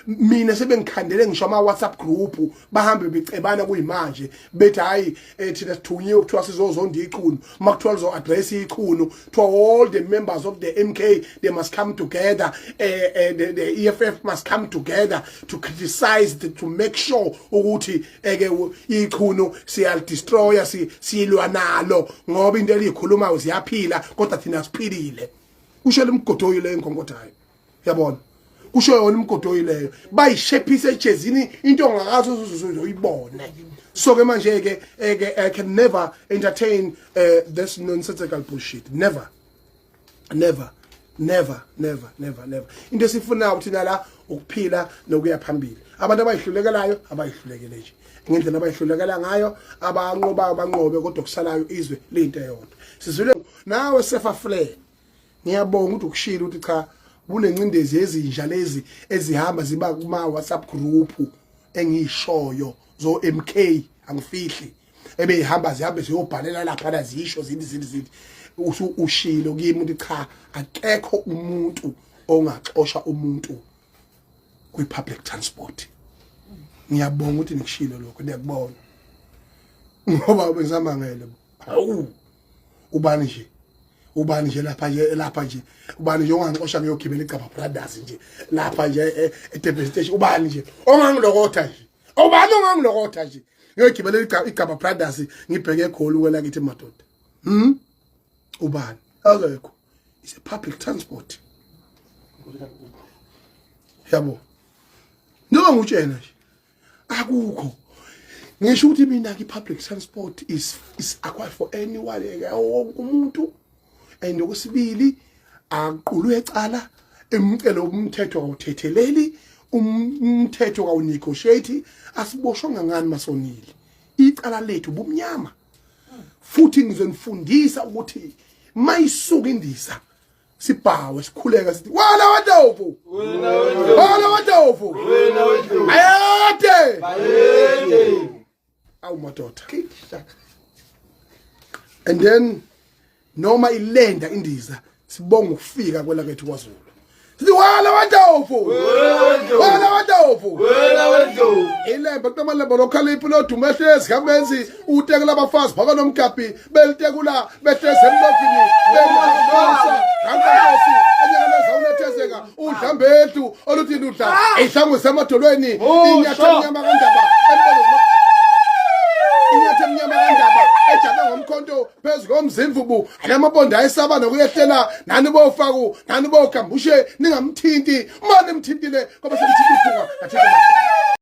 mina sebengikhandele ngisho ama WhatsApp group bahambe becebana kuyimanje bethi hayi thina sithunyiwe kuthiwa sizozonda iqhunu makuthiwa lizo address iqhunu to all the members of the MK they must come together the EFF must come together to criticize to make sure ukuthi iqhunu siyal destroy silwa nalo ngoba into elikhuluma ziyaphila kodwa thina siphilile kusho lemgodoyile enkonkothayo yabona kusho yona imgodoyileyo bayishephise ejezini into ongakazi uzoyibone so ke manje ke I can never entertain this nonsensical bullshit never into esifuna ukuthi nala ukuphila nokuya phambili abantu abayihlulekelayo abayihlulekele nje ngendlela abayihlulekela ngayo abanqoba abanqobe kodwa kusalayo izwe lento eyodwa sizwile nawe sefa flare ngiyabonga ukuthi ukushila ukuthi cha kunencindezi ezinja lezi ezihamba ziba kuma WhatsApp group engiyishoyo zo MK angifihli ebehamba zihambe ziyobhalela lapha lazisho zithi ushilo kimi ukuthi cha akekho umuntu ongaxosha umuntu kwi public transport ngiyabonga ukuthi nikushilo lokho ngiyakubona ngoba bengizamangele hawu ubani nje lapha nje ubani nje ongangixosha ngiyogibela iCaba Brothers nje lapha nje eDurban Station ubani nje ongangilokotha nje ubani ongangilokotha nje ngiyogibela iCaba Brothers ngibheke eGoli kwela kithi madoda ubani akekho is a public transport yabo noma ngutshena nje akukho ngisho ukuthi mina ki public transport is acquired for anyone wonke umuntu and okwesibili aqulwe ecala emcelo umthetho awuthetheleli umthetho kawunegotiate asiboshonga ngani masonile icala lethu bumnyama futhi ngizonifundisa ukuthi mayisuka indiza sibhawe sikhuleka sithi wala wadofu ayade awu madoda and then noma ilenda indiza sibonga ukufika kwela kethu kwaZulu sithi wala wadofu ilembe kumalembe lokhaliphi lodumehlezi kamenzi utekela abafazi phaka nomgabhi belitekula behleze emlofini bemasa kankosi enyakala zawunethezeka udlambethu oluthi udla ihlangu semadolweni inyathelo nyama kandaba ejaba ngomkhonto phezulu komzimvubu anamabonda ayisaba nokuyehlela nani bofaku nani bogambushe ningamthinti manje nimthintile ngoba semthinti ifuka athi